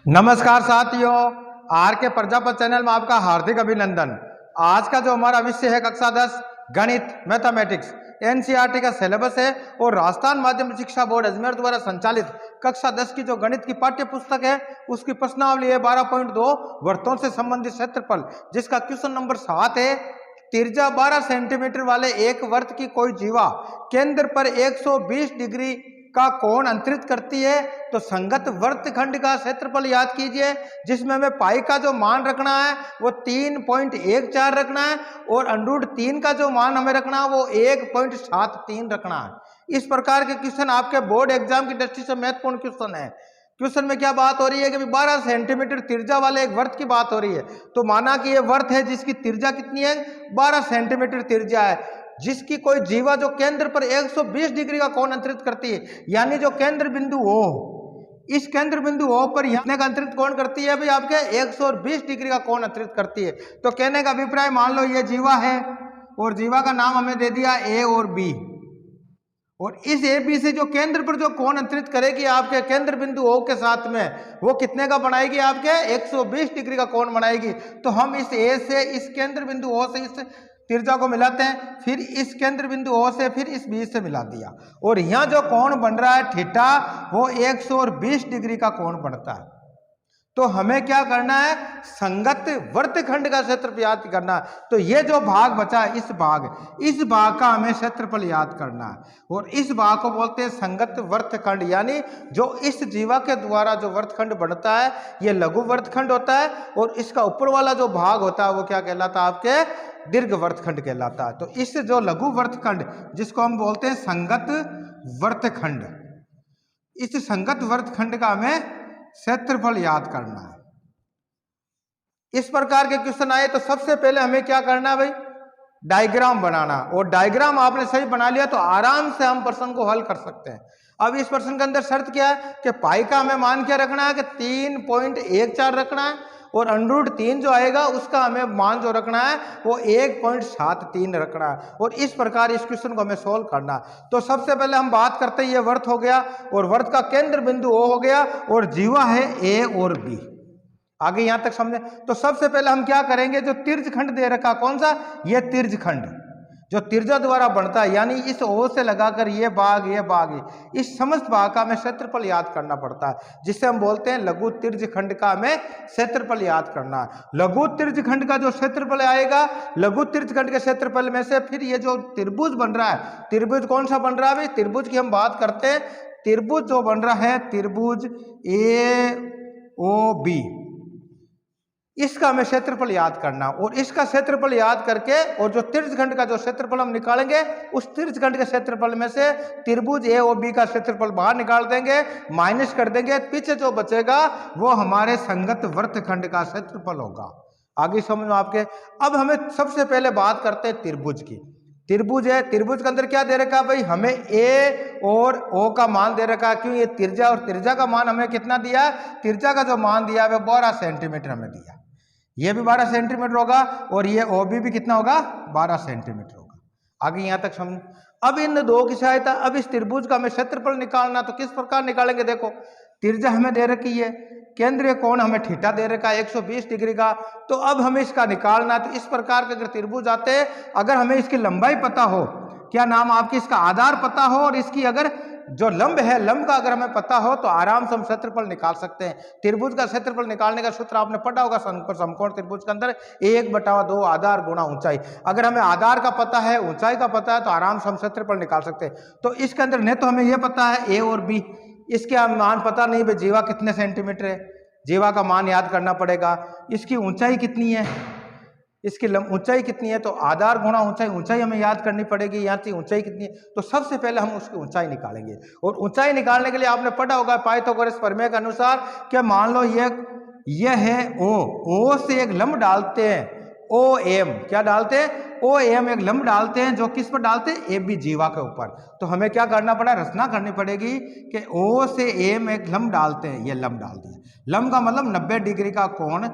नमस्कार साथियों, आर के प्रजापत चैनल में आपका हार्दिक अभिनंदन। आज का जो हमारा विषय है कक्षा 10 गणित मैथमेटिक्स एनसीईआरटी का सिलेबस है और राजस्थान माध्यमिक शिक्षा बोर्ड अजमेर द्वारा संचालित कक्षा 10 की जो गणित की पाठ्य पुस्तक है उसकी प्रश्नावली है 12.2 वृत्तों से संबंधित क्षेत्रफल, जिसका क्वेश्चन नंबर 7 है। त्रिज्या 12 सेंटीमीटर वाले एक वृत्त की कोई जीवा केंद्र पर 120 डिग्री का कोण अंतरित करती है तो संगत वृत्तखंड का क्षेत्रफल याद कीजिए, जिसमें हमें पाई का जो मान रखना है वो 3.14 रखना है और √3 का जो मान हमें रखना है वो 1.73 रखना है। इस प्रकार के क्वेश्चन आपके बोर्ड एग्जाम की दृष्टि से महत्वपूर्ण क्वेश्चन है। क्वेश्चन में क्या बात हो रही है कि 12 सेंटीमीटर त्रिज्या वाले एक वृत्त की बात हो रही है। तो माना कि ये वृत्त है जिसकी त्रिज्या कितनी है, 12 सेंटीमीटर त्रिज्या है, जिसकी कोई जीवा जो केंद्र पर 120 डिग्री का कोण अंतरित करती है, यानी जो केंद्र बिंदु O, इस केंद्र बिंदु O पर यहाँ का अंतरित कोण करती है भाई आपके 120 डिग्री का कोण अंतरित करती है। तो कहने का अभिप्राय, मान लो ये जीवा है और जीवा का नाम हमें दे दिया A और B, और इस ए बी से जो केंद्र पर जो कोण अंतरित करेगी आपके केंद्र बिंदु O के साथ में, वो कितने का बनाएगी, आपके 120 डिग्री का कोण बनाएगी। तो हम इस ए से इस केंद्र बिंदु O से इस त्रिज्या को मिलाते हैं, फिर इस केंद्र बिंदु O से फिर इस बी से मिला दिया, और यहाँ जो कोण बन रहा है थीटा, वो 120 डिग्री का कोण बनता है। तो हमें क्या करना है, संगत वृत्तखंड का क्षेत्रफल याद करना है। तो ये जो भाग बचा है, इस भाग का हमें क्षेत्रफल याद करना है, और इस भाग को बोलते हैं संगत वृत्तखंड, यानी जो इस जीवा के द्वारा जो वृत्तखंड बनता है ये लघु वृत्तखंड होता है, और इसका ऊपर वाला जो भाग होता है वो क्या कहलाता है, आपके दीर्घ वृत्तखंड कहलाता है। तो इस जो लघु वृत्तखंड जिसको हम बोलते हैं संगत वृत्तखंड, इस संगत वृत्तखंड का हमें क्षेत्रफल याद करना है। इस प्रकार के क्वेश्चन आए तो सबसे पहले हमें क्या करना है भाई, डायग्राम बनाना, और डायग्राम आपने सही बना लिया तो आराम से हम प्रश्न को हल कर सकते हैं। अब इस प्रश्न के अंदर शर्त क्या है कि पाई का हमें मान क्या रखना है कि 3.14 रखना है, और √3 जो आएगा उसका हमें मान जो रखना है वो 1.73 रखना है, और इस प्रकार इस क्वेश्चन को हमें सोल्व करना है। तो सबसे पहले हम बात करते हैं, ये वृत्त हो गया और वृत्त का केंद्र बिंदु O हो गया और जीवा है A और B। आगे यहां तक समझे। तो सबसे पहले हम क्या करेंगे, जो तिर्यखंड दे रखा, कौन सा, ये तिर्यखंड जो त्रिज्या द्वारा बनता है, यानी इस O से लगाकर ये भाग, इस समस्त भाग का हमें क्षेत्रफल याद करना पड़ता है, जिसे हम बोलते हैं लघु तिर्यखंड का हमें क्षेत्रफल याद करना है। लघु तिर्यखंड का जो क्षेत्रफल आएगा, लघु तिर्यखंड के क्षेत्रफल में से फिर ये जो त्रिभुज बन रहा है, त्रिभुज कौन सा बन रहा है भाई, त्रिभुज की हम बात करते हैं। त्रिभुज जो बन रहा है, त्रिभुज AOB, इसका हमें क्षेत्रफल याद करना, और इसका क्षेत्रफल याद करके और जो तिर्यखंड का जो क्षेत्रफल हम निकालेंगे, उस तिर्यखंड के क्षेत्रफल में से त्रिभुज AOB का क्षेत्रफल बाहर निकाल देंगे, माइनस कर देंगे, पीछे जो बचेगा वो हमारे संगत वृत्तखंड का क्षेत्रफल होगा। आगे समझ में आपके। अब हमें सबसे पहले बात करते हैं त्रिभुज की। त्रिभुज है, त्रिभुज के अंदर क्या दे रखा है भाई, हमें A और O का मान दे रखा है। क्यों, ये त्रिज्या, और त्रिज्या का मान हमें कितना दिया, त्रिज्या का जो मान दिया है 12 सेंटीमीटर हमें दिया, ये भी 12 सेंटीमीटर होगा, और ये OB भी कितना होगा, 12 सेंटीमीटर होगा। आगे यहां तक समझ। अब इन दो की सहायता, अब इस त्रिभुज का हमें क्षेत्रफल निकालना, तो किस प्रकार निकालेंगे, देखो त्रिज्या हमें दे रखी है, केंद्रीय कोण हमें थीटा दे रखा है 120 डिग्री का, तो अब हमें इसका निकालना। तो इस प्रकार के अगर त्रिभुज आते हैं, अगर हमें इसकी लंबाई पता हो, क्या नाम आपकी, इसका आधार पता हो, और इसकी अगर जो लंब है, लंब का अगर हमें पता हो, तो आराम से हम क्षेत्रफल निकाल सकते हैं। त्रिभुज का क्षेत्रफल निकालने का सूत्र आपने पढ़ा होगा, समकोण त्रिभुज के अंदर 1/2 आधार गुणा ऊंचाई। अगर हमें आधार का पता है, ऊंचाई का पता है, तो आराम से हम क्षेत्रफल निकाल सकते हैं। तो इसके अंदर नहीं तो हमें यह पता है A और B, इसके मान पता नहीं भाई, जीवा कितने सेंटीमीटर है, जीवा का मान याद करना पड़ेगा। इसकी ऊंचाई कितनी है, इसकी ऊंचाई कितनी है, तो आधार गुणा ऊंचाई, ऊंचाई हमें याद करनी पड़ेगी, यहाँ से ऊंचाई कितनी है। तो सबसे पहले हम उसकी ऊंचाई निकालेंगे, और ऊंचाई निकालने के लिए आपने पढ़ा होगा पाइथागोरस प्रमेय के अनुसार, क्या मान लो ये है O से एक लंब डालते हैं, OM, क्या डालते हैं, OM एक लंब डालते हैं, जो किस पर डालते हैं, AB जीवा के ऊपर। तो हमें क्या करना पड़ा, रचना करनी पड़ेगी कि O से AM एक लंब डालते हैं, ये लंब डाल दिया, लंब का मतलब 90 डिग्री का कोण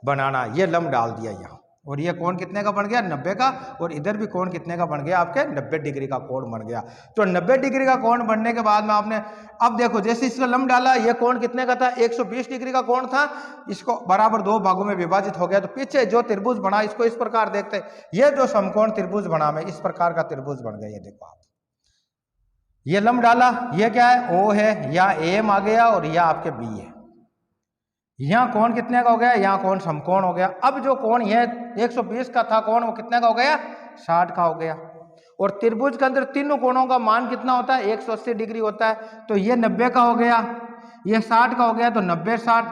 बनाना, ये लंब डाल दिया यहाँ। और ये कोण कितने का बन गया 90 का, और इधर भी कोण कितने का बन गया आपके 90 डिग्री का कोण बन गया। तो 90 डिग्री का कोण बनने के बाद में आपने अब देखो जैसे इसका लंब डाला, ये कोण कितने का था 120 डिग्री का कोण था, इसको बराबर दो भागों में विभाजित हो गया। तो पीछे जो त्रिभुज बना इसको इस प्रकार देखते हैं, ये जो समकोण त्रिभुज बना में इस प्रकार का त्रिभुज बन गया। ये देखो आप, ये लंब डाला, ये क्या है ओ है, या एम आ गया और यह आपके बी है। यहाँ कोण कितने का हो गया, यहाँ कोण समकोण हो गया। अब जो कोण ये 120 का था कोण, वो कितने का हो गया 60 का हो गया। और त्रिभुज के अंदर तीनों कोणों का मान कितना होता है 180 डिग्री होता है। तो ये 90 का हो गया, ये 60 का हो गया, तो 90 60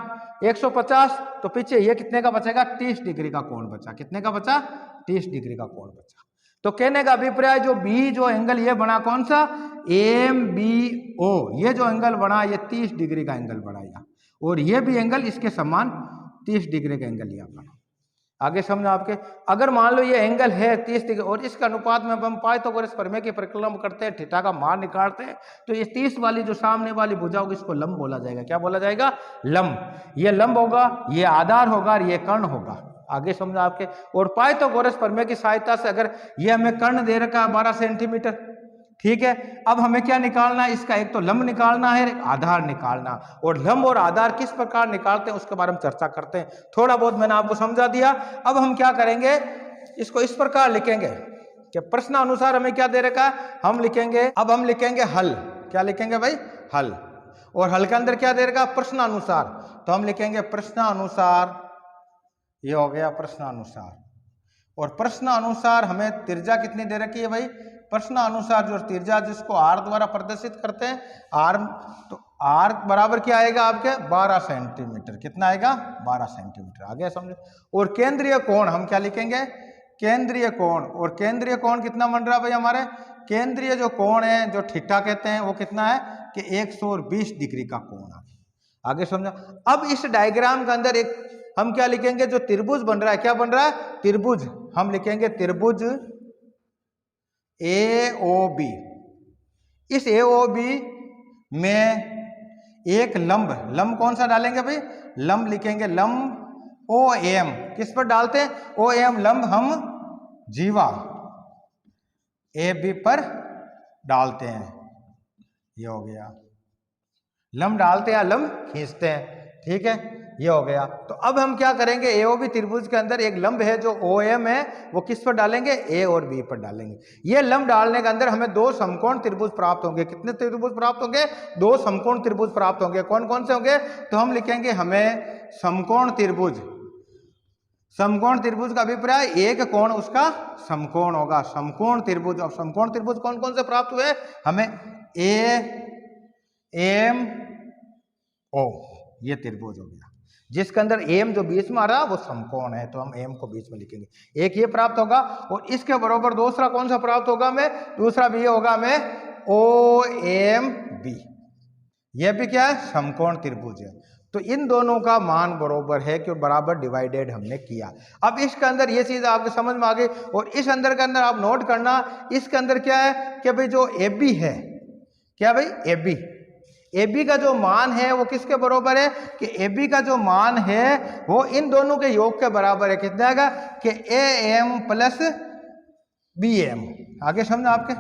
150, तो पीछे ये कितने का बचेगा 30 डिग्री का कोण बचा। कितने का बचा 30 डिग्री का कोण बचा। तो कहने का अभिप्राय जो बी जो एंगल ये बना कौन सा एम बी ओ, ये जो एंगल बना ये 30 डिग्री का एंगल बनाया, और ये भी एंगल इसके समान 30 डिग्री का एंगल यहाँ बना। आगे समझो आपके, अगर मान लो ये एंगल है 30 डिग्री और इसका अनुपात में हम पाइथागोरस प्रमेय की परिकलन करते हैं, थीटा का मान निकालते हैं, तो ये 30 वाली जो सामने वाली भुजा होगी इसको लंब बोला जाएगा। क्या बोला जाएगा लंब। ये लंब होगा, ये आधार होगा और ये कर्ण होगा। आगे समझो आपके, और पाइथागोरस प्रमेय की सहायता से अगर ये हमें कर्ण दे रखा है 12 सेंटीमीटर, ठीक है, अब हमें क्या निकालना है इसका, एक तो लंब निकालना है, एक आधार निकालना। और लंब और आधार किस प्रकार निकालते हैं उसके बारे में चर्चा करते हैं। थोड़ा बहुत मैंने आपको समझा दिया। अब हम क्या करेंगे, इसको इस प्रकार लिखेंगे कि प्रश्न अनुसार हमें क्या दे रखा है, हम लिखेंगे, अब हम लिखेंगे हल। क्या लिखेंगे भाई हल, और हल के अंदर क्या दे रखा प्रश्न अनुसार, तो हम लिखेंगे प्रश्न अनुसार। ये हो गया प्रश्न अनुसार। और प्रश्न अनुसार हमें त्रिज्या कितनी दे रखी है भाई, प्रश्न अनुसार जो त्रिज्या जिसको आर द्वारा प्रदर्शित करते हैं, आर, तो आर बराबर क्या आएगा आपके 12 सेंटीमीटर। कितना आएगा 12 सेंटीमीटर। आगे समझो। और केंद्रीय कोण हम क्या लिखेंगे केंद्रीय कोण, और केंद्रीय कोण कितना बन रहा है भाई हमारे, केंद्रीय जो कोण है जो थीटा कहते हैं वो कितना है कि 120 डिग्री का कोण है। आगे समझो। अब इस डायग्राम के अंदर एक हम क्या लिखेंगे, जो त्रिभुज बन रहा है, क्या बन रहा है त्रिभुज, हम लिखेंगे त्रिभुज AOB। इस AOB में एक लंब, लंब कौन सा डालेंगे भाई, लंब लिखेंगे लंब OM। किस पर डालते हैं OM लंब हम जीवा AB पर डालते हैं। ये हो गया, लंब डालते हैं लंब खींचते हैं, ठीक है, ये हो गया। तो अब हम क्या करेंगे, AOB त्रिभुज के अंदर एक लंब है जो OM है, वो किस पर डालेंगे A और B पर डालेंगे। ये लंब डालने के अंदर हमें दो समकोण त्रिभुज प्राप्त होंगे। कितने त्रिभुज प्राप्त होंगे, दो समकोण त्रिभुज प्राप्त होंगे। कौन कौन से होंगे, तो हम लिखेंगे हमें समकोण त्रिभुज। समकोण त्रिभुज का अभिप्राय एक कोण उसका समकोण होगा, समकोण त्रिभुज। अब समकोण त्रिभुज कौन कौन से प्राप्त हुए, हमें AMO, ये त्रिभुज हो गया जिसके अंदर एम जो बीच में आ रहा वो समकोण है, तो हम एम को बीच में लिखेंगे। एक ये प्राप्त होगा, और इसके बराबर दूसरा कौन सा प्राप्त होगा हमें, दूसरा भी होगा हमें OMB। ये भी क्या है समकोण त्रिभुज है। तो इन दोनों का मान बराबर है कि बराबर डिवाइडेड हमने किया। अब इसके अंदर ये चीज आपके समझ में आ गई। और इस अंदर के अंदर आप नोट करना, इसके अंदर क्या है कि भाई जो AB है, क्या भाई AB का जो मान है वो किसके बराबर है, कि AB का जो मान है वो इन दोनों के योग के बराबर है। कितना आएगा कि AM प्लस BM। आगे समझो आपके,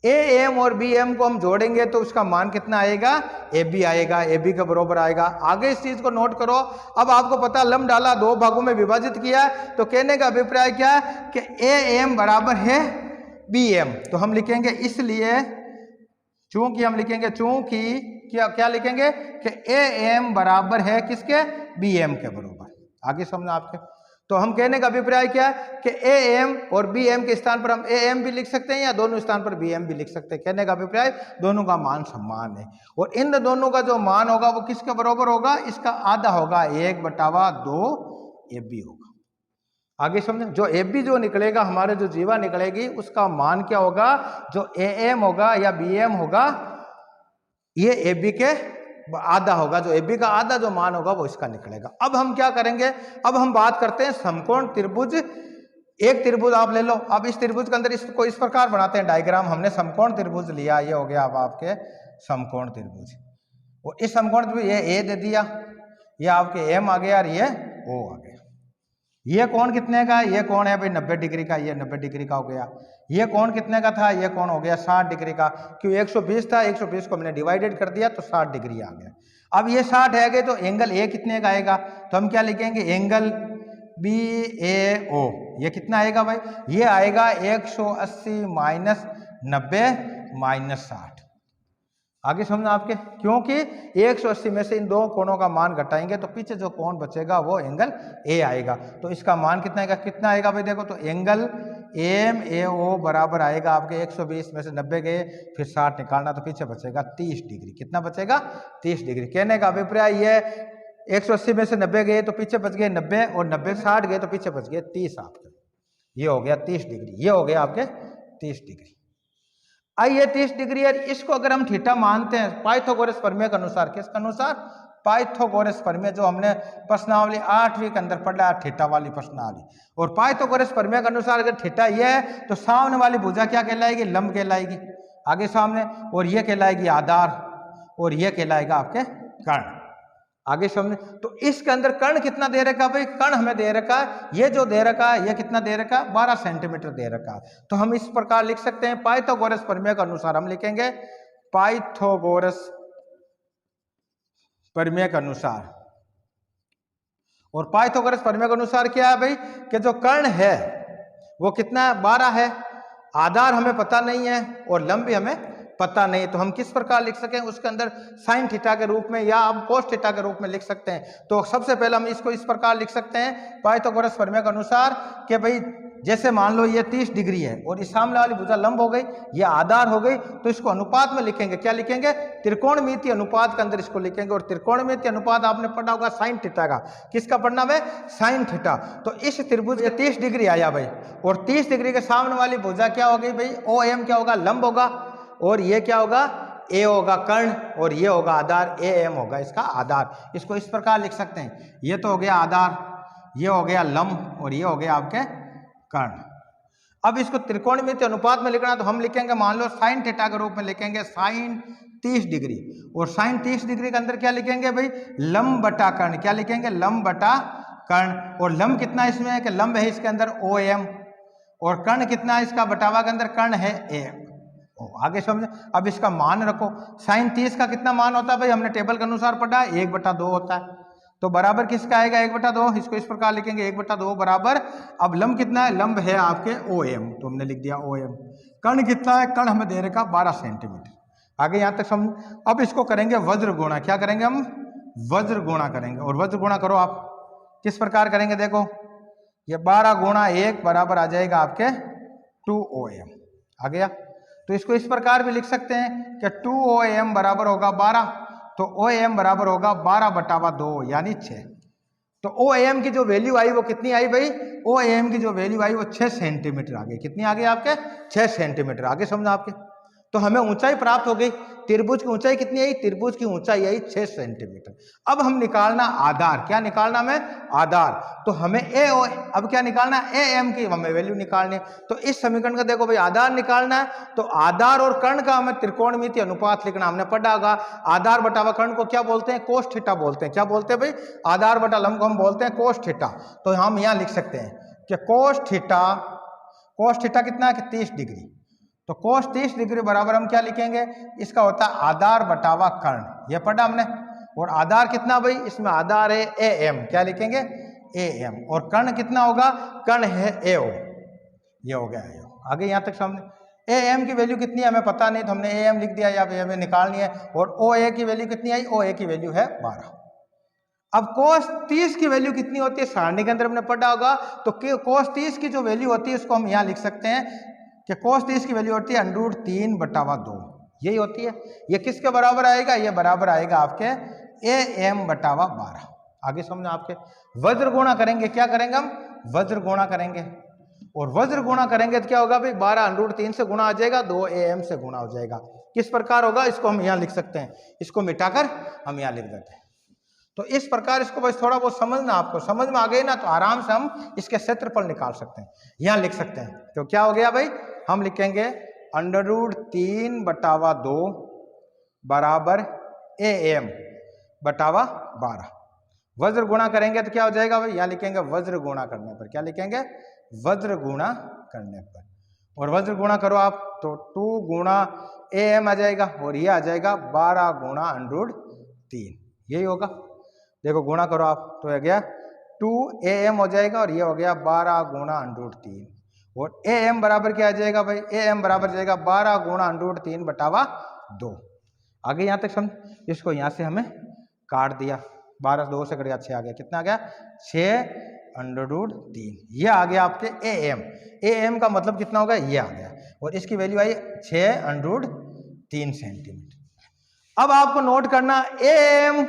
AM और BM को हम जोड़ेंगे तो उसका मान कितना आएगा, AB आएगा, AB के बराबर आएगा। आगे इस चीज को नोट करो। अब आपको पता लंब डाला, दो भागों में विभाजित किया, तो कहने का अभिप्राय क्या है कि AM बराबर है BM। तो हम लिखेंगे इसलिए, चूंकि हम लिखेंगे, चूंकि क्या लिखेंगे कि AM बराबर है किसके, BM के बराबर। आगे समझना आपके। तो हम कहने का अभिप्राय क्या है कि AM और BM के स्थान पर हम AM भी लिख सकते हैं या दोनों स्थान पर BM भी लिख सकते हैं। कहने का अभिप्राय दोनों का मान समान है, और इन दोनों का जो मान होगा वो किसके बराबर होगा, इसका आधा होगा, 1/2 AB होगा। आगे समझे। जो AB जो निकलेगा, हमारे जो जीवा निकलेगी, उसका मान क्या होगा, जो AM होगा या BM होगा, ये AB के आधा होगा। जो AB का आधा जो मान होगा वो इसका निकलेगा। अब हम क्या करेंगे, अब हम बात करते हैं समकोण त्रिभुज। एक त्रिभुज आप ले लो। अब इस त्रिभुज के अंदर इसको इस प्रकार बनाते हैं डायग्राम। हमने समकोण त्रिभुज लिया, ये हो गया अब आपके समकोण त्रिभुज। और इस समकोण त्रिभुज ये A दे दिया, ये आपके M आ गया और ये O आ गया। ये कोण कितने का, ये कोण है भाई 90 डिग्री का, ये 90 डिग्री का हो गया। ये कोण कितने का था, ये कोण हो गया 60 डिग्री का, क्यों 120 था, 120 को हमने डिवाइडेड कर दिया तो 60 डिग्री आ गया। अब ये 60 है गए तो एंगल ए कितने का आएगा, तो हम क्या लिखेंगे, एंगल BAO ये कितना आएगा भाई, ये आएगा 180 माइनस 90 माइनस 60। आगे समझना आपके, क्योंकि 180 में से इन दो कोणों का मान घटाएंगे तो पीछे जो कोण बचेगा वो एंगल ए आएगा। तो इसका मान कितना आएगा, कितना आएगा भाई देखो, तो एंगल AMAO बराबर आएगा आपके 120 में से 90 गए, फिर 60 निकालना तो पीछे बचेगा 30 डिग्री। कितना बचेगा, 30 डिग्री। कहने का अभिप्राय ये 180 में से 90 गए तो पीछे बच गए 90, और 90 से 60 गए तो पीछे बच गए 30 आपके। ये हो गया 30 डिग्री, ये हो गया आपके 30 डिग्री। आइए 30 डिग्री है, इसको अगर हम थीटा मानते हैं पाइथागोरस प्रमेय के अनुसार, किसके अनुसार, पाइथागोरस प्रमेय, जो हमने प्रश्नावली 8वीं के अंदर पढ़ा है, थीटा वाली प्रश्नावली। और पाइथागोरस प्रमेय के अनुसार अगर थीटा ये है तो सामने वाली भुजा क्या कहलाएगी, लंब कहलाएगी आगे सामने, और ये कहलाएगी आधार, और ये कहलाएगा आपके कर्ण। आगे समझे, तो इसके अंदर कर्ण कितना दे रखा है भाई, कर्ण हमें दे रखा है, ये जो दे रखा है ये कितना दे रखा है, 12 सेंटीमीटर दे रखा है। तो हम इस प्रकार लिख सकते हैं, पाइथागोरस प्रमेय के अनुसार हम लिखेंगे, पाइथागोरस प्रमेय के अनुसार। और पाइथागोरस प्रमेय के अनुसार क्या है भाई, कि जो कर्ण है वो कितना है, 12 है, आधार हमें पता नहीं है और लंब भी हमें पता नहीं, तो हम किस प्रकार लिख सकें, उसके अंदर साइन थीटा के रूप में या हम कोस थीटा के रूप में लिख सकते हैं। तो सबसे पहले हम इसको इस प्रकार लिख सकते हैं पाइथागोरस प्रमेय के अनुसार, कि भाई जैसे मान लो ये 30 डिग्री है और इस सामने वाली भुजा लंब हो गई, ये आधार हो गई, तो इसको अनुपात में लिखेंगे, क्या लिखेंगे, त्रिकोणमितीय अनुपात के अंदर इसको लिखेंगे। और त्रिकोणमितीय अनुपात आपने पढ़ा होगा साइन थीटा का, किसका पढ़ना है, साइन थीटा। तो इस त्रिभुज के 30 डिग्री आया भाई, और 30 डिग्री के सामने वाली भुजा क्या हो गई भाई, OM क्या होगा, लंब होगा, और ये क्या होगा, A होगा कर्ण, और ये होगा आधार, AM होगा इसका आधार। इसको इस प्रकार लिख सकते हैं, ये तो हो गया आधार, ये हो गया लंब, और ये हो गया आपके कर्ण। अब इसको त्रिकोणमितीय अनुपात में लिखना तो हम लिखेंगे, मान लो साइन थीटा के रूप में लिखेंगे, साइन 30 डिग्री, और साइन 30 डिग्री के अंदर क्या लिखेंगे भाई, लंब बटा कर्ण, क्या लिखेंगे, लंब बटा कर्ण। और लंब कितना इसमें है, कि लंब है इसके अंदर OM, और कर्ण कितना है इसका बटावा के अंदर, कर्ण है AM। आगे समझे, अब इसका मान रखो, साइन 30 का कितना मान होता है भाई, हमने टेबल के अनुसार पढ़ा है, 1/2 होता है, तो बराबर किसका आएगा, 1/2। इसको इस प्रकार लिखेंगे, 1/2 बराबर, अब लंब कितना है, लंब है आपके OM, तो हमने लिख दिया OM। कर्ण कितना है, कर्ण हमें दे रखा 12 सेंटीमीटर। आगे यहाँ तक समझ। अब इसको करेंगे वज्र गुणा, क्या करेंगे हम, वज्र गुणा करेंगे। और वज्र गुणा करो आप, किस प्रकार करेंगे, देखो ये 12 गुणा 1 बराबर आ जाएगा आपके 2OM। आ गया, तो इसको इस प्रकार भी लिख सकते हैं कि 2OM बराबर होगा 12, तो OM बराबर होगा 12/2 यानी 6। तो OM की जो वैल्यू आई वो कितनी आई भाई, OM की जो वैल्यू आई वो 6 सेंटीमीटर आ गई। कितनी आ गई आपके, 6 सेंटीमीटर। आगे समझना आपके, तो हमें ऊंचाई प्राप्त हो गई। त्रिभुज की ऊंचाई कितनी आई, त्रिभुज की ऊंचाई आई 6 सेंटीमीटर। अब हम निकालना आधार, क्या निकालना हमें, आधार। तो हमें अब क्या निकालना, AM की हमें वैल्यू निकालनी है। तो इस समीकरण का देखो भाई, आधार निकालना है, तो आधार और कर्ण का हमें त्रिकोणमितीय अनुपात लिखना, हमने पढ़ा होगा। आधार बटा कर्ण को क्या बोलते हैं, कोस थीटा बोलते हैं। क्या बोलते हैं भाई, आधार बटा लंब को हम बोलते हैं कोस थीटा। तो हम यहाँ लिख सकते हैं कि कोस थीटा कितना है, कि 30 डिग्री। तो कोस 30 डिग्री बराबर हम क्या लिखेंगे, इसका होता है आधार बटावा कर्ण, ये पढ़ा हमने। और आधार कितना भाई, इसमें आधार है AM, क्या लिखेंगे, AM। और कर्ण कितना होगा, कर्ण है AO, ये हो गया AO। आगे यहाँ तक समझे। AM की वैल्यू कितनी है हमें पता नहीं, तो हमने AM लिख दिया, या हमें निकालनी है। और OA की वैल्यू कितनी आई, OA की वैल्यू है 12। अब कोस 30 की वैल्यू कितनी होती है, सारणी के अंदर हमने पढ़ा होगा। तो कोस 30 की जो वैल्यू होती है उसको हम यहाँ लिख सकते हैं कि कोस 30 की वैल्यू होती है √3/2, यही होती है। ये किसके बराबर आएगा, ये बराबर आएगा आपके AM/12। आगे समझना आपके। वज्र गुणा करेंगे, क्या करेंगे हम, वज्र गुणा करेंगे। और वज्र गुणा करेंगे तो क्या होगा भाई, 12 √3 से गुणा आ जाएगा, 2 AM से गुणा हो जाएगा। किस प्रकार होगा, इसको हम यहाँ लिख सकते हैं, इसको मिटाकर हम यहाँ लिख देते हैं। तो इस प्रकार इसको बस थोड़ा बहुत समझना, आपको समझ में आ गई ना, तो आराम से हम इसके क्षेत्रफल निकाल सकते हैं, यहाँ लिख सकते हैं। तो क्या हो गया भाई, हम लिखेंगे √3/2 बराबर AM/12। वज्र गुणा करेंगे तो क्या हो जाएगा भाई, यहाँ लिखेंगे वज्र गुणा करने पर, क्या लिखेंगे, वज्र गुणा करने पर। और वज्र गुणा करो आप तो 2 गुणा AM आ जाएगा और ये आ जाएगा 12 गुणा √3, यही होगा। देखो गुणा करो आप तो आ गया 2AM हो जाएगा और ये हो गया 12 गुणा √3। और AM बराबर क्या आ जाएगा भाई, AM बराबर जाएगा 12 गुणा √3 बटावा 2। आगे यहाँ तक समझ, इसको यहाँ से हमें काट दिया, 12 2 से कट गया 6 आ गया, कितना आ गया 6√3। ये आ गया आपके AM। AM का मतलब कितना होगा, ये आ गया और इसकी वैल्यू आई 6√3 सेंटीमीटर। अब आपको नोट करना AM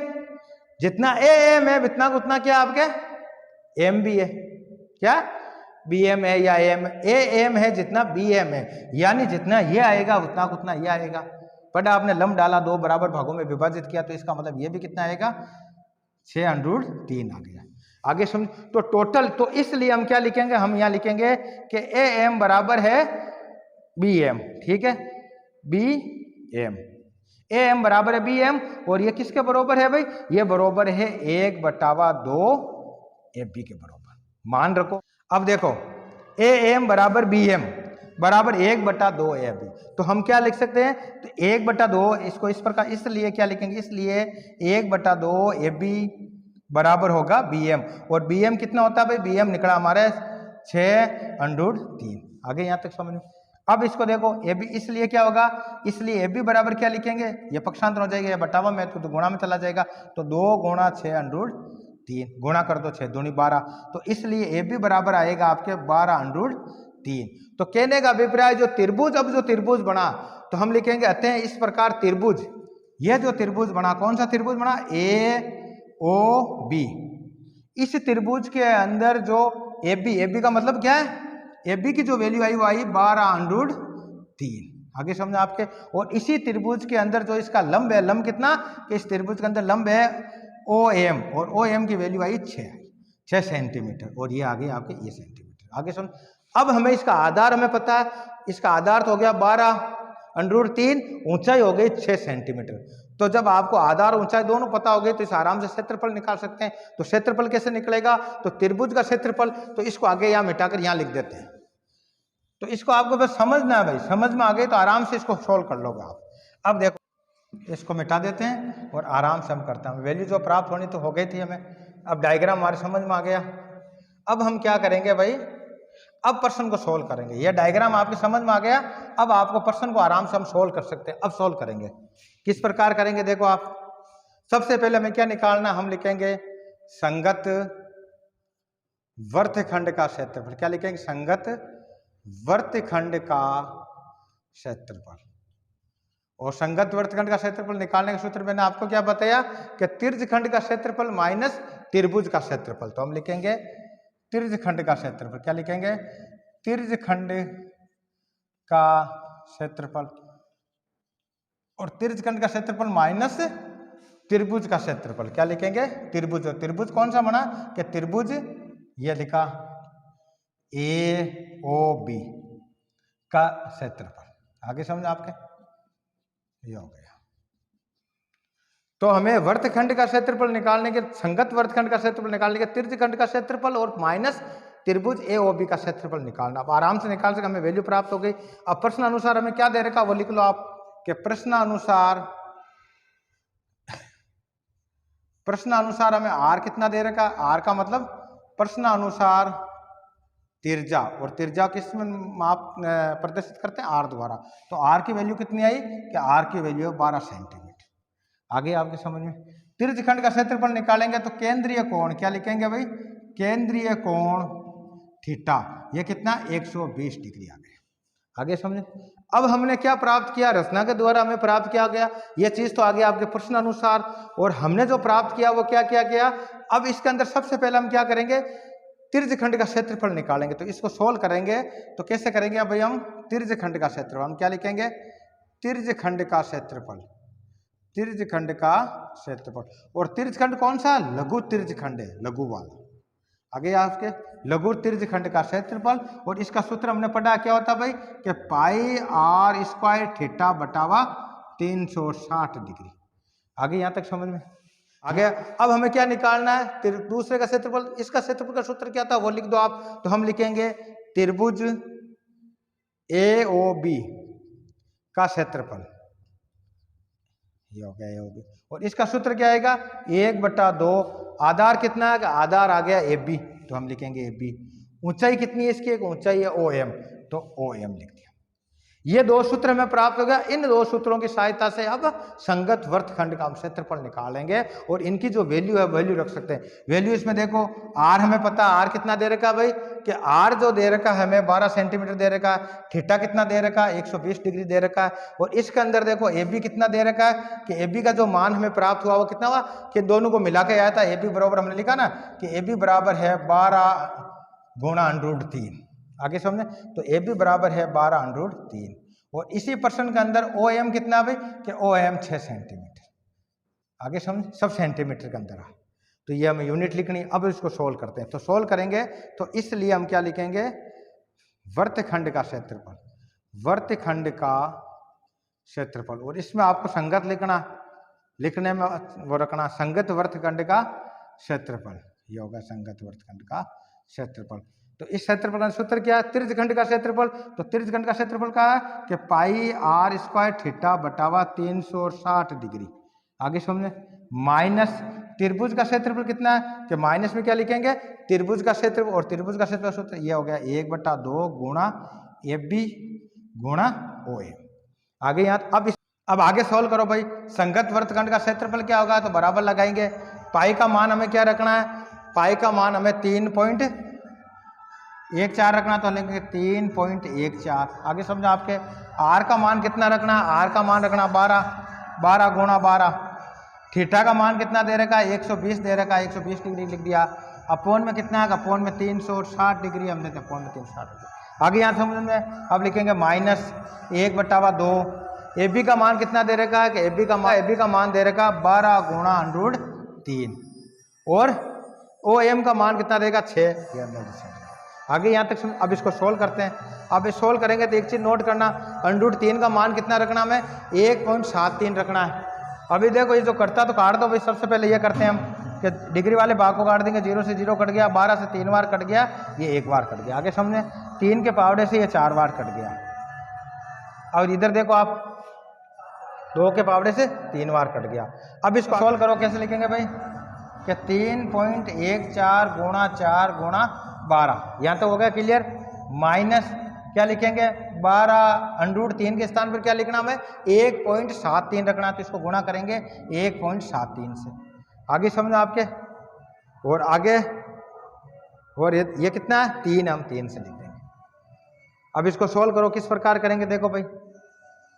जितना AM है उतना उतना क्या आपके M भी है, क्या BM है या AM है जितना BM है, यानी जितना ये आएगा उतना उतना ये आएगा। बट आपने लंब डाला, 2 बराबर भागों में विभाजित किया तो इसका मतलब ये भी कितना आएगा 6√3 आ गया। आगे समझ, तो टोटल, तो इसलिए हम क्या लिखेंगे, हम यहाँ लिखेंगे कि AM बराबर है BM, ठीक है, BM, AM बराबर है BM और ये किसके बराबर है भाई, ये बराबर है 1/2 AB के बराबर, मान रखो। अब देखो AM बराबर BM बराबर 1/2 AB, तो हम क्या लिख सकते हैं, तो 1/2 इसको इस प्रकार, इसलिए क्या लिखेंगे, इसलिए 1/2 AB बराबर होगा BM। और BM कितना होता है भाई, BM निकला हमारे 6√3। आगे यहाँ तक समझ। अब इसको देखो AB, इसलिए क्या होगा, इसलिए AB बराबर क्या लिखेंगे, ये पक्षांतर हो जाएगा, ये बटावा में तो गुणा में चला जाएगा, तो 2 गुणा 6√3 गुणा कर दो 6 दूनी 12, तो इसलिए AB बराबर आएगा आपके 12√3। तो कहने का अभिप्राय जो त्रिभुज, अब जो त्रिभुज बना तो हम लिखेंगे अतः इस प्रकार त्रिभुज, यह जो त्रिभुज बना, कौन सा त्रिभुज बना, AOB, इस त्रिभुज के अंदर जो AB का मतलब क्या है, AB की जो वैल्यू आई वो आई 12√3। आगे समझे आपके। और इसी त्रिभुज के अंदर जो इसका लंब है, लंब कितना, कि इस त्रिभुज के अंदर लंब है OM और OM की वैल्यू आई 6 सेंटीमीटर और ये आगे आपके ये सेंटीमीटर। आगे सुन, अब हमें इसका आधार हमें पता है, इसका आधार तो हो गया 12√3, ऊंचाई हो गई 6 सेंटीमीटर। तो जब आपको आधार ऊंचाई दोनों पता हो गए तो इस आराम से क्षेत्रफल निकाल सकते हैं। तो क्षेत्रफल कैसे निकलेगा, तो त्रिभुज का क्षेत्रफल, तो इसको आगे यहाँ मिटाकर यहाँ लिख देते हैं। तो इसको आपको बस समझना है भाई, समझ में आ गई तो आराम से इसको सोल्व कर लोगे आप। अब देखो इसको मिटा देते हैं और आराम से हम करते हैं, वैल्यू जो प्राप्त होनी तो हो गई थी हमें। अब डायग्राम हमारे समझ में आ गया। अब हम क्या करेंगे भाई, अब प्रश्न को सोल्व करेंगे। यह डायग्राम आपके समझ में आ गया, अब आपको प्रश्न को आराम से हम सोल्व कर सकते हैं। अब सोल्व करेंगे, किस प्रकार करेंगे देखो आप। सबसे पहले हमें क्या निकालना, हम लिखेंगे संगत वृत्तखंड का क्षेत्रफल। क्या लिखेंगे, संगत वृत्तखंड का क्षेत्रफल। और संगत वृत्तखंड का क्षेत्रफल निकालने का सूत्र मैंने आपको क्या बताया कि त्रिज्यखंड का क्षेत्रफल माइनस त्रिभुज का क्षेत्रफल। तो हम लिखेंगे त्रिज्यखंड का क्षेत्रफल। क्या लिखेंगे, त्रिज्यखंड का क्षेत्रफल। और त्रिज्यखंड का क्षेत्रफल माइनस त्रिभुज का क्षेत्रफल। क्या लिखेंगे, त्रिभुज। त्रिभुज कौन सा बना, कि त्रिभुज ये लिखा AOB का क्षेत्रफल। आगे समझ आपके, ये हो गया। तो हमें वृत्तखंड का क्षेत्रफल निकालने के, संगत वृत्तखंड का क्षेत्रफल निकालने के त्रिज्यखंड का क्षेत्रफल और माइनस त्रिभुज AOB का क्षेत्रफल निकालना। अब आराम से निकाल सके, हमें वैल्यू प्राप्त हो गई। अब प्रश्न अनुसार हमें क्या दे रखा वो लिख लो आप, कि प्रश्न अनुसार हमें R कितना दे रखा, R का मतलब प्रश्न अनुसार त्रिज्या, और त्रिज्या किस में माप प्रदर्शित करते हैं, R द्वारा। तो R की वैल्यू कितनी आई, कि R की वैल्यू 12 सेंटीमीटर। आगे आपके समझ में। त्रिज्यखंड का क्षेत्रफल निकालेंगे तो केंद्रीय कोण, क्या लिखेंगे भाई, केंद्रीय कोण थीटा, ये कितना 120 डिग्री आ गया। आगे समझे। अब हमने क्या प्राप्त किया, रचना के द्वारा हमें प्राप्त किया गया ये चीज, तो आगे आपके प्रश्न अनुसार। और हमने जो प्राप्त किया वो क्या किया गया। अब इसके अंदर सबसे पहले हम क्या करेंगे, त्रिज्यखंड का क्षेत्रफल निकालेंगे। तो इसको सोल्व करेंगे तो कैसे करेंगे, अब भाई हम त्रिज्यखंड का क्षेत्रफल, हम क्या लिखेंगे, त्रिज्यखंड का क्षेत्रफल, त्रिज्यखंड का क्षेत्रफल। और त्रिज्यखंड कौन सा, लघु त्रिज्यखंड है, लघु वाला। आगे आपके लघु त्रिज्यखंड का क्षेत्रफल। और इसका सूत्र हमने पढ़ा क्या होता है भाई, कि πr² थीटा बटावा 360 डिग्री। आगे यहाँ तक समझ में। आगे अब हमें क्या निकालना है, दूसरे का क्षेत्रफल। इसका क्षेत्रफल का सूत्र क्या था वो लिख दो आप। तो हम लिखेंगे त्रिभुज AOB का क्षेत्रफल, ये हो गया AOB। और इसका सूत्र क्या आएगा, 1/2। आधार कितना है, आधार आ गया AB, तो हम लिखेंगे AB। ऊंचाई कितनी है इसकी, एक ऊंचाई है OM, तो OM लिख दिया। ये दो सूत्र हमें प्राप्त हो गया। इन दो सूत्रों की सहायता से अब संगत वृत्तखंड का हम क्षेत्रफल निकालेंगे और इनकी जो वैल्यू है वैल्यू रख सकते हैं। वैल्यू इसमें देखो, R हमें पता है, R कितना दे रखा है भाई, कि R जो दे रखा है हमें 12 सेंटीमीटर दे रखा है, थीटा कितना दे रखा है 120 डिग्री दे रखा है। और इसके अंदर देखो AB कितना दे रखा है, कि AB का जो मान हमें प्राप्त हुआ वो कितना हुआ, कि दोनों को मिला के आया था। AB बराबर हमने लिखा ना कि AB बराबर है 12 गुणा √3। आगे समझे, तो AB बराबर है 12 √3। और इसी प्रश्न के अंदर OM कितना भाई, कि OM 6 सेंटीमीटर। आगे समझ, सब सेंटीमीटर के अंदर आ, तो ये हमें यूनिट लिखनी। अब इसको सोल्व करते हैं, तो सोल्व करेंगे तो इसलिए हम क्या लिखेंगे, वृत्तखंड का क्षेत्रफल, वृत्तखंड का क्षेत्रफल। और इसमें आपको संगत लिखने में वो रखना, संगत वृत्तखंड का क्षेत्रफल, ये होगा संगत वृत्तखंड का क्षेत्रफल। तो इस क्षेत्रफल का सूत्र क्या है, त्रिज्यखंड का क्षेत्रफल। तो त्रिज्यखंड का क्षेत्रफल क्या है, कि πr² थीटा बटावा 360 डिग्री। आगे समझे, माइनस त्रिभुज का क्षेत्रफल कितना है, कि माइनस में क्या लिखेंगे, त्रिभुज का क्षेत्रफल। और त्रिभुज का क्षेत्रफल सूत्र ये हो गया 1/2 गुणा AB गुणा OM। आगे यहाँ अब आगे सोल्व करो भाई। संगत वृत्तखंड का क्षेत्रफल क्या होगा, तो बराबर लगाएंगे। पाई का मान हमें क्या रखना है, पाई का मान हमें 3.14 रखना, तो लेंगे 3.14। आगे समझो, आपके R का मान कितना रखना है, R का मान रखना 12 गुणा 12। थीटा का मान कितना दे रखा है, 120 दे रखा है, 120 डिग्री लिख दिया। अपोन में कितना है, अपोन में 360 डिग्री हमने, अपोन में 360 डिग्री। आगे यहाँ समझ में अब लिखेंगे माइनस 1/2। AB का मान कितना दे रखा है, कि AB का मान दे रखा 12 गुणा √3। और OM का मान कितना देगा 6। आगे यहाँ तक अब इसको सोल्व करते हैं। अब इस सोल्व करेंगे तो एक चीज नोट करना, √3 का मान कितना रखना हमें, 1.73 रखना है। अभी देखो ये जो कटता तो काट दो भाई। सबसे पहले ये करते हैं हम कि डिग्री वाले भाग को काट देंगे। 0 से 0 कट गया, 12 से 3 बार कट गया, ये 1 बार कट गया। आगे समझे, 3 के पावड़े से ये 4 बार कट गया। और इधर देखो आप 2 के पावड़े से 3 बार कट गया। अब इसको सोल्व करो, कैसे लिखेंगे भाई, कि 3.14 गुणा 4 गुणा 12। यहाँ तक हो गया क्लियर। माइनस क्या लिखेंगे, 12 √3 के स्थान पर क्या लिखना हमें, 1.73 रखना। तो इसको गुणा करेंगे 1.73 से। आगे समझो आपके, और आगे और ये कितना है 3, हम 3 से लिख देंगे। अब इसको सोल्व करो, किस प्रकार करेंगे देखो भाई,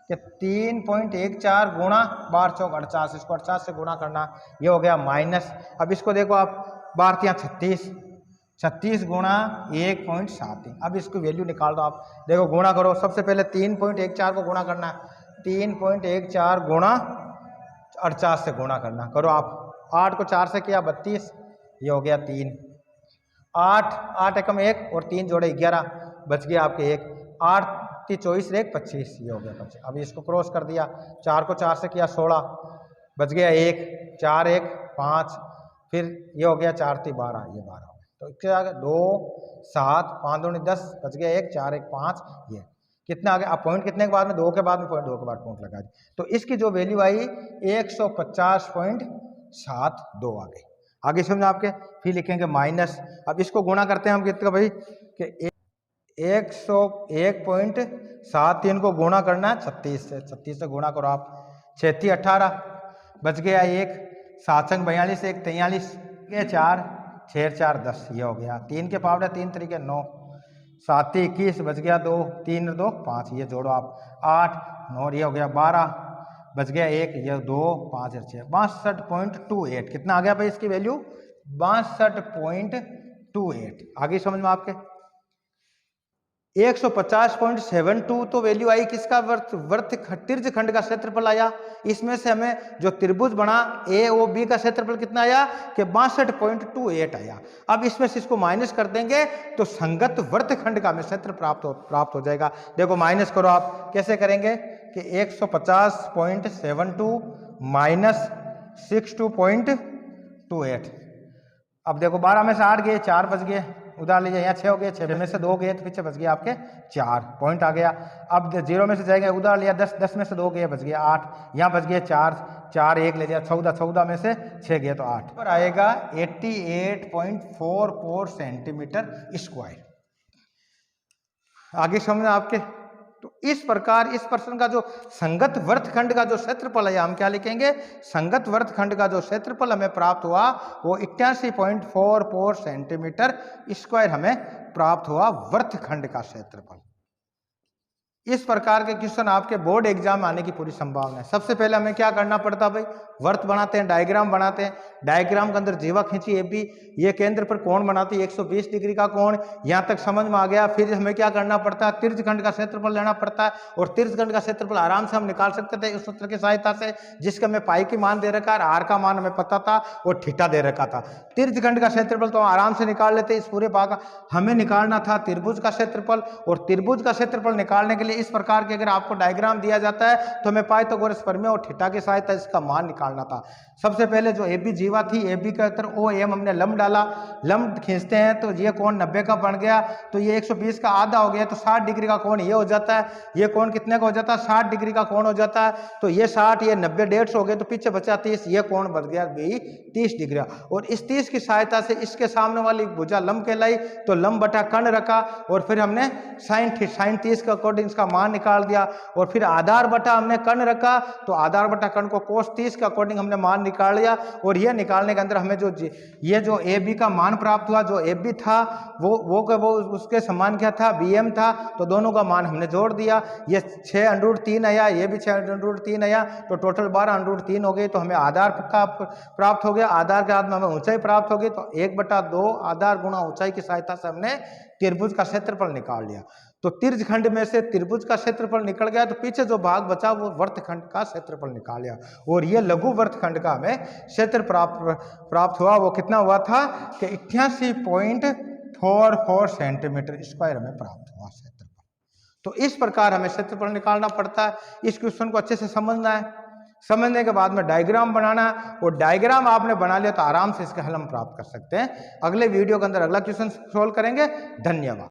कि 3.14 गुणा 12 चौक 48, इसको 48 से गुणा करना, ये हो गया माइनस। अब इसको देखो आप, 12 36 गुणा 1.73। अब इसको वैल्यू निकाल दो आप। देखो गुणा करो, सबसे पहले 3.14 को गुणा करना है, 3.14 गुणा 48 से गुणा करना। करो आप, 8 को 4 से किया 32, ये हो गया 3। 8 एकम 1 और 3 जोड़े 11, बच गया आपके 1। 8 24 1 25, ये हो गया 25। अभी इसको क्रॉस कर दिया, 4 को 4 से किया 16, बच गया 1। 4 1 5, फिर ये हो गया 4 3 12, ये 12। तो क्या आ गया 2 7 5 2 10, बच गया 1 4 1 5, ये कितना आ गया। अब पॉइंट कितने के बाद में, 2 के बाद में, पॉइंट 2 के बाद पॉइंट लगा दी। तो इसकी जो वैल्यू आई 150.72 आ गई। आगे समझ आपके, फिर लिखेंगे माइनस। अब इसको गुणा करते हैं हम कितना भाई, कि 101.73 को गुणा करना है 36 से। 36 से गुणा करो आप, 36 18, बच गया 1। 7 संग 42, 1 43, 4 6 4 10, ये हो गया। 3 के पावड़े 3 तरीके 9, 7 21, बच गया 2, 3 2 5, ये जोड़ो आप 8 9, ये हो गया 12, बच गया 1, ये 2 5 6, 62.28। कितना आ गया भाई इसकी वैल्यू, 62.28। आगे समझ में आपके 150.72 तो वैल्यू आई किसका, त्रिज्यखंड का क्षेत्रफल आया। इसमें से हमें जो त्रिभुज बना AOB का क्षेत्रफल कितना आया, कि 62.28 आया। अब इसमें से इसको माइनस कर देंगे तो संगत वृत्तखंड का हमें क्षेत्र प्राप्त हो जाएगा। देखो माइनस करो आप, कैसे करेंगे, कि 150.72 माइनस 62.28 28। अब देखो 12 में से 8 गए, 4 बच गए, उधार लीजिए, यहाँ 6 हो गए, 6 में से 2 गए तो पीछे बच गए आपके 4 पॉइंट आ गया। अब 0 में से जाएंगे, उधार लिया 10, 10 में से 2 गए, बच गया 8, यहाँ बच गए 4, 4 1 ले लिया 14, 14 में से 6 गए तो 8 पर आएगा 88.44 सेंटीमीटर स्क्वायर। आगे समझना आपके। तो इस प्रकार इस प्रश्न का जो संगत वृत्तखंड का जो क्षेत्रफल है, हम क्या लिखेंगे, संगत वृत्तखंड का जो क्षेत्रफल हमें प्राप्त हुआ वो 88.44 सेंटीमीटर स्क्वायर हमें प्राप्त हुआ, वृत्तखंड का क्षेत्रफल। इस प्रकार के क्वेश्चन आपके बोर्ड एग्जाम में आने की पूरी संभावना है। सबसे पहले हमें क्या करना पड़ता भाई, वर्त बनाते हैं, डायग्राम बनाते हैं, डायग्राम के अंदर जीवा खींची AB, ये केंद्र पर कोण बनाती है 120 डिग्री का कोण, यहाँ तक समझ में आ गया। फिर हमें क्या करना पड़ता है, तिर्यकखंड का क्षेत्रफल लेना पड़ता है, और तिर्यकखंड का क्षेत्रफल आराम से हम निकाल सकते थे उस सूत्र की सहायता से, जिसका हमें पाई की मान दे रखा है, आर का मान हमें पता था और थीटा दे रखा था। तिर्यकखंड का क्षेत्रफल तो आराम से निकाल लेते, इस पूरे भाग हमें निकालना था त्रिभुज का क्षेत्रफल, और त्रिभुज का क्षेत्रफल निकालने के लिए इस प्रकार के अगर आपको डायग्राम दिया जाता है तो हमें पाइथागोरस प्रमेय और थीटा की सहायता इसका मान निकालना था। सबसे पहले जो AB जीवा थी, AB के अंदर OM हमने लंब डाला, लंब खींचते हैं तो ये कोण 90 का बन गया, तो ये 120 का आधा हो गया, तो 60 डिग्री का कोण ये हो जाता है। ये कोण कितने का हो जाता है, 60 डिग्री का कोण हो जाता है। तो ये 60, ये 90, 150 हो गए, तो पीछे बचा 30, ये कोण बच गया भी 30 डिग्री। और इस 30 की सहायता से इसके सामने वाली भुजा लंब कहलाई, तो लंब बटा कर्ण रखा, और फिर हमने साइन 30 के अकॉर्डिंग इसका मान निकाल दिया, और फिर आधार बटा हमने कर्ण रखा, तो आधार बटा कर्ण को cos 30 के अकॉर्डिंग हमने मान निकाल लिया। और ये निकालने के अंदर हमें जो ये जो AB का मान प्राप्त हुआ, जो AB था वो उसके समान क्या था, BM था, तो दोनों का मान हमने जोड़ दिया। ये 6√3 आया, ये भी 6√3 आया, तो टोटल 12√3 हो गई। तो हमें आधार का प्राप्त हो गया, आधार के बाद में हमें ऊंचाई प्राप्त हो गई, तो 1/2 आधार गुणा ऊंचाई की सहायता से हमने त्रिभुज का क्षेत्रफल निकाल लिया। तो तिर्यकखंड में से त्रिभुज का क्षेत्रफल निकल गया, तो पीछे जो भाग बचा वो वृत्तखंड का क्षेत्रफल निकाल लिया, और ये लघु वृत्तखंड का हमें क्षेत्र प्राप्त हुआ। वो कितना हुआ था कि 88.44 सेंटीमीटर स्क्वायर हमें प्राप्त हुआ क्षेत्रफल। तो इस प्रकार हमें क्षेत्रफल निकालना पड़ता है। इस क्वेश्चन को अच्छे से समझना है, समझने के बाद में डायग्राम बनाना है, और डायग्राम आपने बना लिया तो आराम से इसके हल हम प्राप्त कर सकते हैं। अगले वीडियो के अंदर अगला क्वेश्चन सोल्व करेंगे। धन्यवाद।